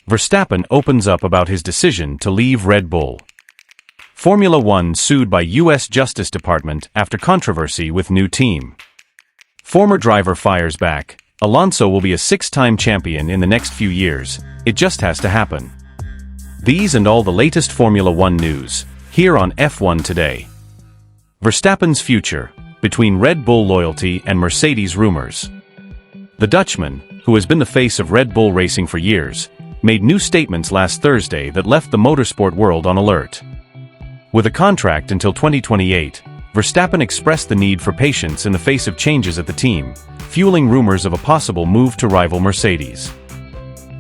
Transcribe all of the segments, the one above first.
Verstappen opens up about his decision to leave Red Bull. Formula One sued by U.S. Justice Department after controversy with new team. Former driver fires back. Alonso will be a six-time champion in the next few years. It just has to happen. These and all the latest Formula One news, here on F1 Today. Verstappen's future, between Red Bull loyalty and Mercedes rumors. The Dutchman, who has been the face of Red Bull racing for years, made new statements last Thursday that left the motorsport world on alert. With a contract until 2028, Verstappen expressed the need for patience in the face of changes at the team, fueling rumors of a possible move to rival Mercedes.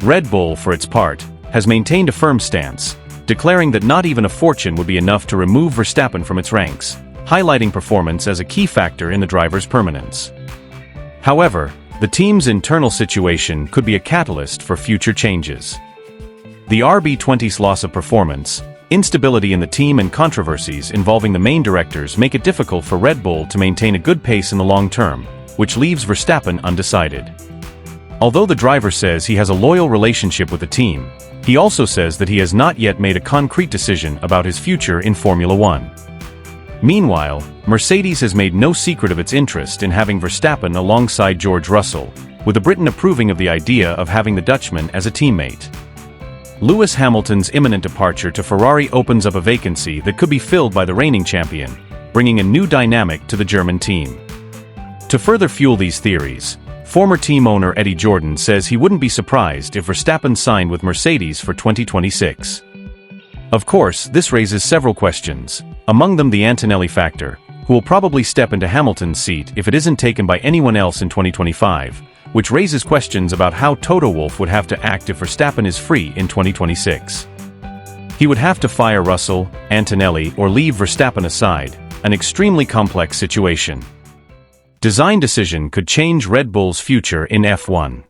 Red Bull, for its part, has maintained a firm stance, declaring that not even a fortune would be enough to remove Verstappen from its ranks, highlighting performance as a key factor in the driver's permanence. However, the team's internal situation could be a catalyst for future changes. The RB20's loss of performance, instability in the team and controversies involving the main directors make it difficult for Red Bull to maintain a good pace in the long term, which leaves Verstappen undecided. Although the driver says he has a loyal relationship with the team, he also says that he has not yet made a concrete decision about his future in Formula One. Meanwhile, Mercedes has made no secret of its interest in having Verstappen alongside George Russell, with the Briton approving of the idea of having the Dutchman as a teammate. Lewis Hamilton's imminent departure to Ferrari opens up a vacancy that could be filled by the reigning champion, bringing a new dynamic to the German team. To further fuel these theories, former team owner Eddie Jordan says he wouldn't be surprised if Verstappen signed with Mercedes for 2026. Of course, this raises several questions, among them the Antonelli factor, who will probably step into Hamilton's seat if it isn't taken by anyone else in 2025, which raises questions about how Toto Wolff would have to act if Verstappen is free in 2026. He would have to fire Russell, Antonelli, or leave Verstappen aside, an extremely complex situation. Design decision could change Red Bull's future in F1.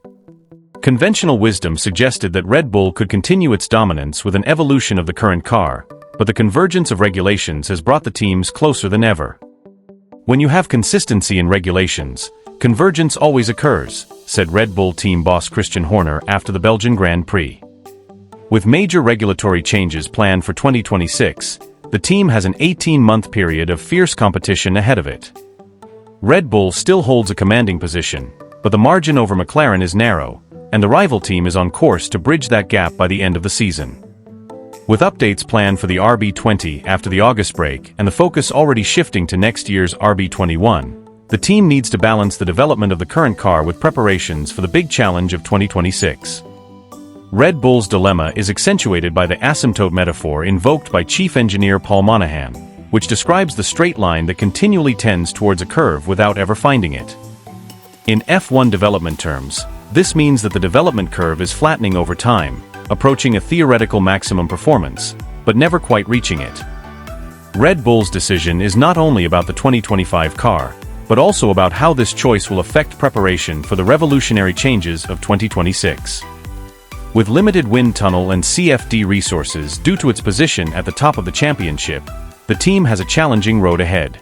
Conventional wisdom suggested that Red Bull could continue its dominance with an evolution of the current car, but the convergence of regulations has brought the teams closer than ever. When you have consistency in regulations, convergence always occurs, said Red Bull team boss Christian Horner after the Belgian Grand Prix. With major regulatory changes planned for 2026, the team has an 18-month period of fierce competition ahead of it. Red Bull still holds a commanding position, but the margin over McLaren is narrow, and the rival team is on course to bridge that gap by the end of the season. With updates planned for the RB20 after the August break and the focus already shifting to next year's RB21, the team needs to balance the development of the current car with preparations for the big challenge of 2026. Red Bull's dilemma is accentuated by the asymptote metaphor invoked by chief engineer Paul Monahan, which describes the straight line that continually tends towards a curve without ever finding it. In F1 development terms, this means that the development curve is flattening over time, approaching a theoretical maximum performance, but never quite reaching it. Red Bull's decision is not only about the 2025 car, but also about how this choice will affect preparation for the revolutionary changes of 2026. With limited wind tunnel and CFD resources due to its position at the top of the championship, the team has a challenging road ahead.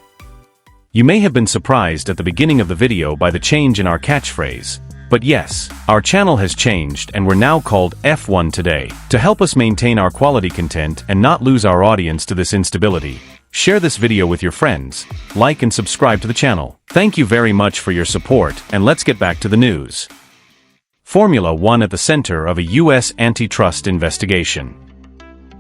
You may have been surprised at the beginning of the video by the change in our catchphrase, but yes, our channel has changed and we're now called F1 Today. To help us maintain our quality content and not lose our audience to this instability, share this video with your friends, like and subscribe to the channel. Thank you very much for your support, and let's get back to the news. Formula One at the center of a U.S. antitrust investigation.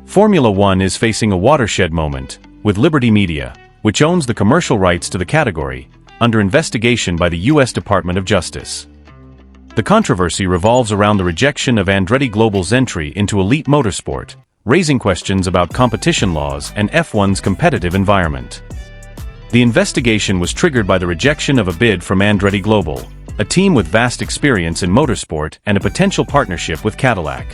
Formula One is facing a watershed moment, with Liberty Media, which owns the commercial rights to the category, under investigation by the U.S. Department of Justice. The controversy revolves around the rejection of Andretti Global's entry into elite motorsport, raising questions about competition laws and F1's competitive environment. The investigation was triggered by the rejection of a bid from Andretti Global, a team with vast experience in motorsport and a potential partnership with Cadillac.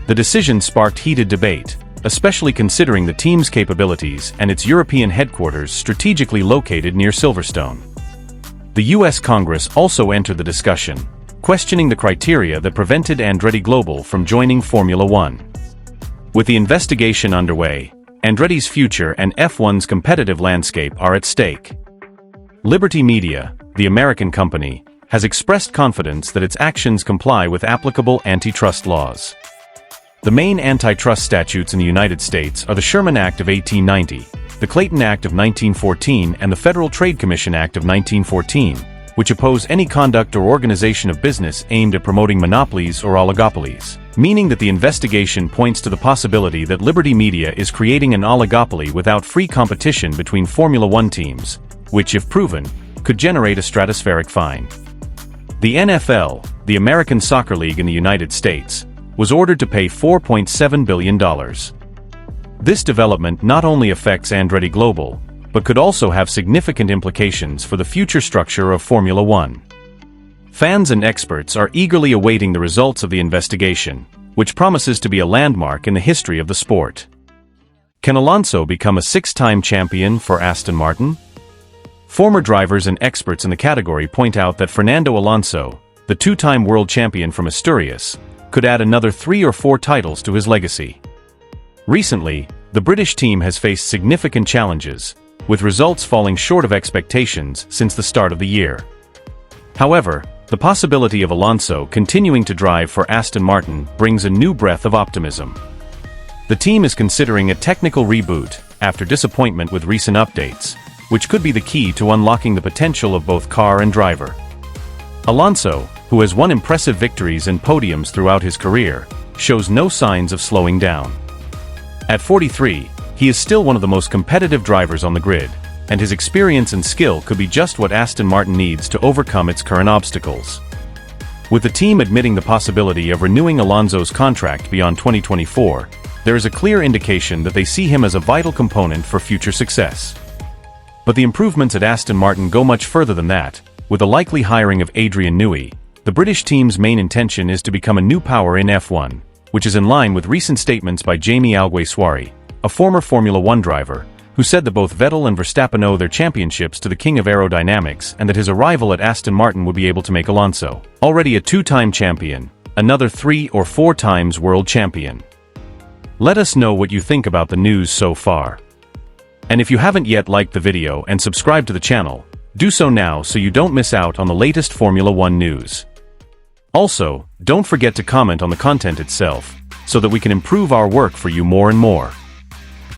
The decision sparked heated debate, especially considering the team's capabilities and its European headquarters strategically located near Silverstone. The U.S. Congress also entered the discussion, questioning the criteria that prevented Andretti Global from joining Formula One. With the investigation underway, Andretti's future and F1's competitive landscape are at stake. Liberty Media, the American company, has expressed confidence that its actions comply with applicable antitrust laws. The main antitrust statutes in the United States are the Sherman Act of 1890, the Clayton Act of 1914, and the Federal Trade Commission Act of 1914, which oppose any conduct or organization of business aimed at promoting monopolies or oligopolies, meaning that the investigation points to the possibility that Liberty Media is creating an oligopoly without free competition between Formula One teams, which, if proven, could generate a stratospheric fine. The NFL, the American Soccer League in the United States, was ordered to pay $4.7 billion. This development not only affects Andretti Global, but could also have significant implications for the future structure of Formula One. Fans and experts are eagerly awaiting the results of the investigation, which promises to be a landmark in the history of the sport. Can Alonso become a six-time champion for Aston Martin? Former drivers and experts in the category point out that Fernando Alonso, the two-time world champion from Asturias, could add another 3 or 4 titles to his legacy. Recently, the British team has faced significant challenges, with results falling short of expectations since the start of the year. However, the possibility of Alonso continuing to drive for Aston Martin brings a new breath of optimism. The team is considering a technical reboot after disappointment with recent updates, which could be the key to unlocking the potential of both car and driver. Alonso, who has won impressive victories and podiums throughout his career, shows no signs of slowing down. At 43, he is still one of the most competitive drivers on the grid, and his experience and skill could be just what Aston Martin needs to overcome its current obstacles. With the team admitting the possibility of renewing Alonso's contract beyond 2024, there is a clear indication that they see him as a vital component for future success. But the improvements at Aston Martin go much further than that. With the likely hiring of Adrian Newey, the British team's main intention is to become a new power in F1, which is in line with recent statements by Jamie Alguersuari, a former Formula One driver, who said that both Vettel and Verstappen owe their championships to the king of aerodynamics and that his arrival at Aston Martin would be able to make Alonso, already a 2-time champion, another 3 or 4 times world champion. Let us know what you think about the news so far. And if you haven't yet liked the video and subscribed to the channel, do so now so you don't miss out on the latest Formula One news. Also, don't forget to comment on the content itself, so that we can improve our work for you more and more.